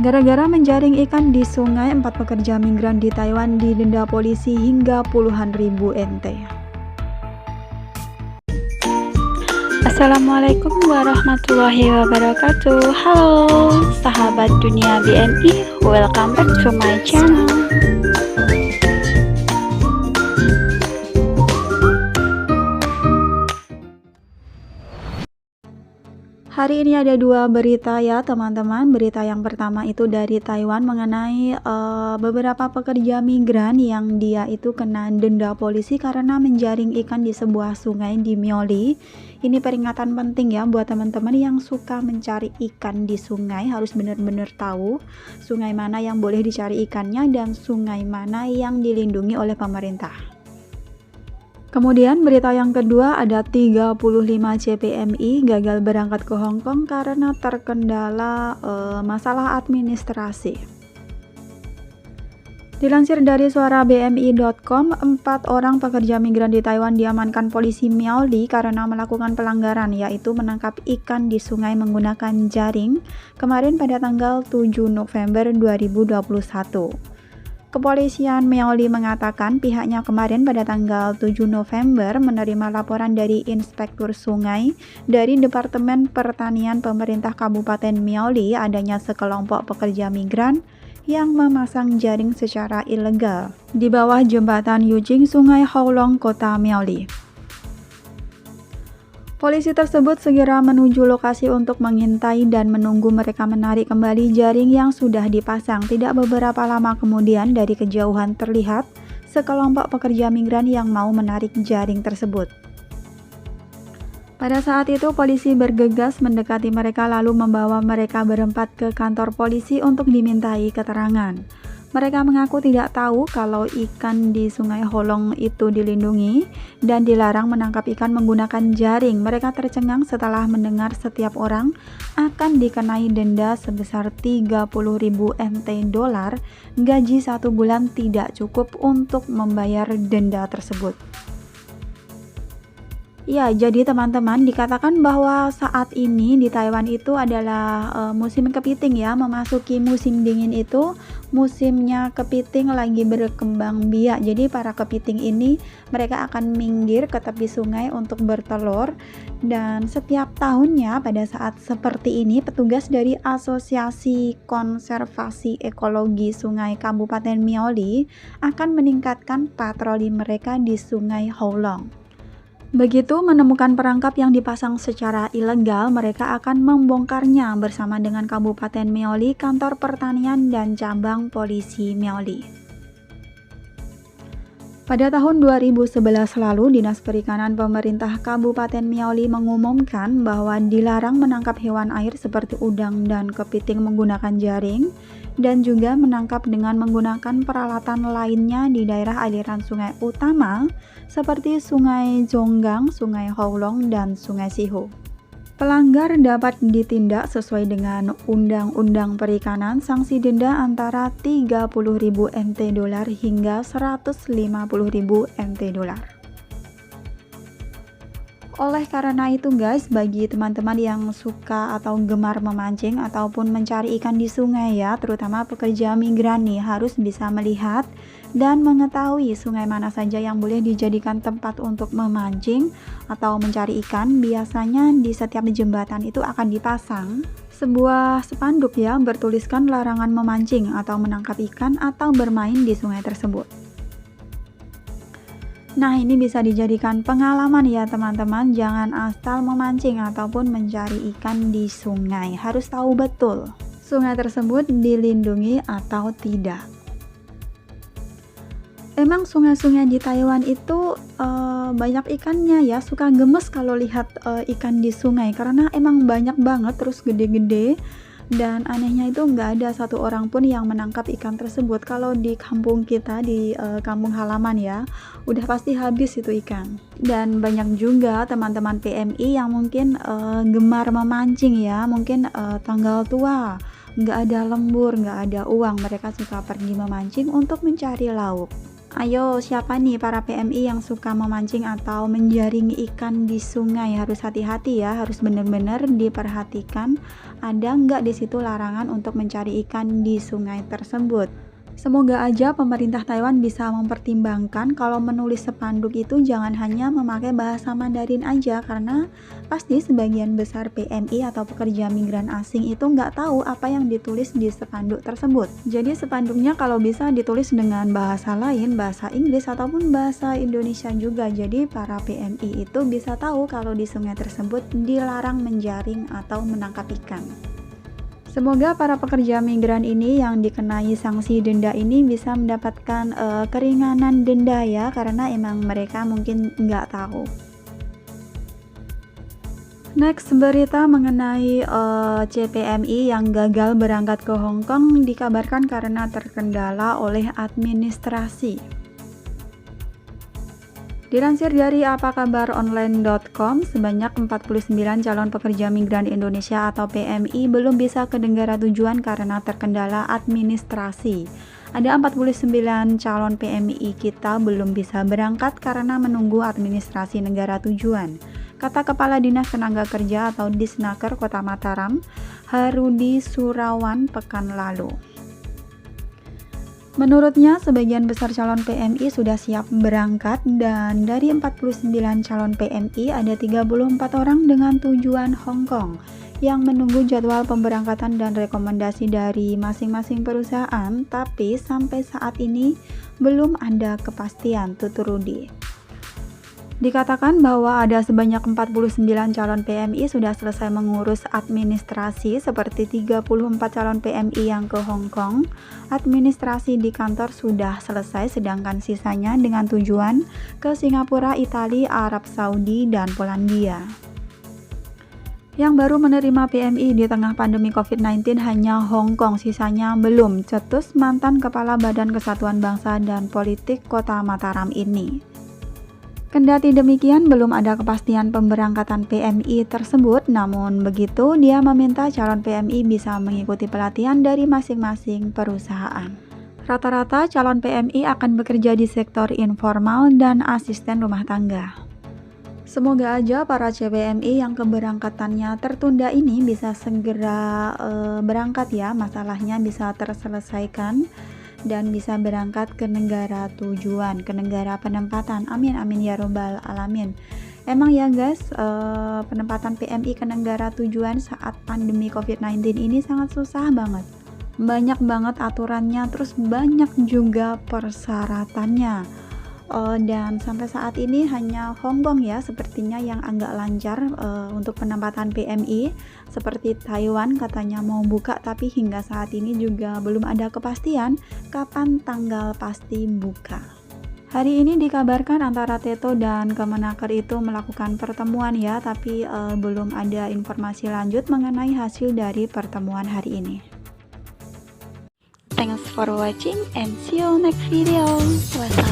Gara-gara menjaring ikan di sungai, 4 pekerja migran di Taiwan didenda polisi hingga puluhan ribu NT. Assalamualaikum warahmatullahi wabarakatuh. Halo sahabat dunia BNI, welcome back to my channel. Hari ini ada dua berita ya teman-teman. Berita yang pertama itu dari Taiwan mengenai beberapa pekerja migran yang dia itu kena denda polisi karena menjaring ikan di sebuah sungai di Miaoli. Ini peringatan penting ya buat teman-teman yang suka mencari ikan di sungai. Harus benar-benar tahu sungai mana yang boleh dicari ikannya dan sungai mana yang dilindungi oleh pemerintah. Kemudian berita yang kedua, ada 35 CPMI gagal berangkat ke Hong Kong karena terkendala masalah administrasi. Dilansir dari suara BMI.com, 4 orang pekerja migran di Taiwan diamankan polisi Miaoli karena melakukan pelanggaran, yaitu menangkap ikan di sungai menggunakan jaring kemarin pada tanggal 7 November 2021. Kepolisian Miaoli mengatakan pihaknya kemarin pada tanggal 7 November menerima laporan dari Inspektur Sungai dari Departemen Pertanian Pemerintah Kabupaten Miaoli adanya sekelompok pekerja migran yang memasang jaring secara ilegal di bawah jembatan Yujing Sungai Haolong, Kota Miaoli. Polisi tersebut segera menuju lokasi untuk mengintai dan menunggu mereka menarik kembali jaring yang sudah dipasang. Tidak beberapa lama kemudian, dari kejauhan terlihat sekelompok pekerja migran yang mau menarik jaring tersebut. Pada saat itu, polisi bergegas mendekati mereka lalu membawa mereka berempat ke kantor polisi untuk dimintai keterangan. Mereka mengaku tidak tahu kalau ikan di Sungai Haolong itu dilindungi dan dilarang menangkap ikan menggunakan jaring. Mereka tercengang setelah mendengar setiap orang akan dikenai denda sebesar 30.000 NT dolar. Gaji 1 bulan tidak cukup untuk membayar denda tersebut. Ya, jadi teman-teman, dikatakan bahwa saat ini di Taiwan itu adalah musim kepiting ya, memasuki musim dingin itu musimnya kepiting lagi berkembang biak. Jadi para kepiting ini mereka akan minggir ke tepi sungai untuk bertelur, dan setiap tahunnya pada saat seperti ini petugas dari Asosiasi Konservasi Ekologi Sungai Kabupaten Miaoli akan meningkatkan patroli mereka di Sungai Haolong. Begitu menemukan perangkap yang dipasang secara ilegal, mereka akan membongkarnya bersama dengan Kabupaten Miaoli, Kantor Pertanian, dan Cabang Polisi Miaoli. Pada tahun 2011 lalu, Dinas Perikanan Pemerintah Kabupaten Miaoli mengumumkan bahwa dilarang menangkap hewan air seperti udang dan kepiting menggunakan jaring, dan juga menangkap dengan menggunakan peralatan lainnya di daerah aliran sungai utama seperti Sungai Zhonggang, Sungai Haolong, dan Sungai Sihu. Pelanggar dapat ditindak sesuai dengan Undang-Undang Perikanan. Sanksi denda antara 30.000 NT dolar hingga 150.000 NT dolar. Oleh karena itu guys, bagi teman-teman yang suka atau gemar memancing ataupun mencari ikan di sungai ya, terutama pekerja migran nih, harus bisa melihat dan mengetahui sungai mana saja yang boleh dijadikan tempat untuk memancing atau mencari ikan. Biasanya di setiap jembatan itu akan dipasang sebuah spanduk ya, bertuliskan larangan memancing atau menangkap ikan atau bermain di sungai tersebut. Nah, ini bisa dijadikan pengalaman ya teman-teman, jangan asal memancing ataupun mencari ikan di sungai. Harus tahu betul sungai tersebut dilindungi atau tidak. Emang sungai-sungai di Taiwan itu banyak ikannya ya, suka gemes kalau lihat ikan di sungai karena emang banyak banget, terus gede-gede. Dan anehnya itu nggak ada satu orang pun yang menangkap ikan tersebut. Kalau di kampung kita, di kampung halaman ya, udah pasti habis itu ikan. Dan banyak juga teman-teman PMI yang mungkin gemar memancing ya, mungkin tanggal tua, nggak ada lembur, nggak ada uang, mereka suka pergi memancing untuk mencari lauk. Ayo, siapa nih para PMI yang suka memancing atau menjaring ikan di sungai? Harus hati-hati ya, harus benar-benar diperhatikan ada nggak di situ larangan untuk mencari ikan di sungai tersebut. Semoga aja pemerintah Taiwan bisa mempertimbangkan kalau menulis spanduk itu jangan hanya memakai bahasa Mandarin aja, karena pasti sebagian besar PMI atau pekerja migran asing itu nggak tahu apa yang ditulis di spanduk tersebut. Jadi spanduknya kalau bisa ditulis dengan bahasa lain, bahasa Inggris ataupun bahasa Indonesia juga. Jadi para PMI itu bisa tahu kalau di sungai tersebut dilarang menjaring atau menangkap ikan. Semoga para pekerja migran ini yang dikenai sanksi denda ini bisa mendapatkan keringanan denda ya, karena emang mereka mungkin nggak tahu. Next, berita mengenai CPMI yang gagal berangkat ke Hong Kong dikabarkan karena terkendala oleh administrasi. Dilansir dari apakabaronline.com, sebanyak 49 calon pekerja migran Indonesia atau PMI belum bisa ke negara tujuan karena terkendala administrasi. Ada 49 calon PMI kita belum bisa berangkat karena menunggu administrasi negara tujuan, kata Kepala Dinas Tenaga Kerja atau Disnaker Kota Mataram, Harudi Surawan pekan lalu. Menurutnya, sebagian besar calon PMI sudah siap berangkat dan dari 49 calon PMI ada 34 orang dengan tujuan Hong Kong yang menunggu jadwal pemberangkatan dan rekomendasi dari masing-masing perusahaan, tapi sampai saat ini belum ada kepastian, tutur Rudi. Dikatakan bahwa ada sebanyak 49 calon PMI sudah selesai mengurus administrasi seperti 34 calon PMI yang ke Hong Kong. Administrasi di kantor sudah selesai, sedangkan sisanya dengan tujuan ke Singapura, Italia, Arab Saudi, dan Polandia. Yang baru menerima PMI di tengah pandemi COVID-19 hanya Hong Kong, sisanya belum, cetus mantan Kepala Badan Kesatuan Bangsa dan Politik Kota Mataram ini. Kendati demikian, belum ada kepastian pemberangkatan PMI tersebut, namun begitu dia meminta calon PMI bisa mengikuti pelatihan dari masing-masing perusahaan. Rata-rata calon PMI akan bekerja di sektor informal dan asisten rumah tangga. Semoga aja para CPMI yang keberangkatannya tertunda ini bisa segera berangkat ya, masalahnya bisa terselesaikan dan bisa berangkat ke negara tujuan, ke negara penempatan. Amin amin ya robbal alamin. Emang ya guys, penempatan PMI ke negara tujuan saat pandemi COVID-19 ini sangat susah banget. Banyak banget aturannya, terus banyak juga persyaratannya. Dan sampai saat ini hanya Hong Kong ya sepertinya yang agak lancar untuk penempatan PMI. Seperti Taiwan katanya mau buka, tapi hingga saat ini juga belum ada kepastian kapan tanggal pasti buka. Hari ini dikabarkan antara Teto dan Kemenaker itu melakukan pertemuan ya, tapi belum ada informasi lanjut mengenai hasil dari pertemuan hari ini. Thanks for watching and see you next video. Wassalamualaikum.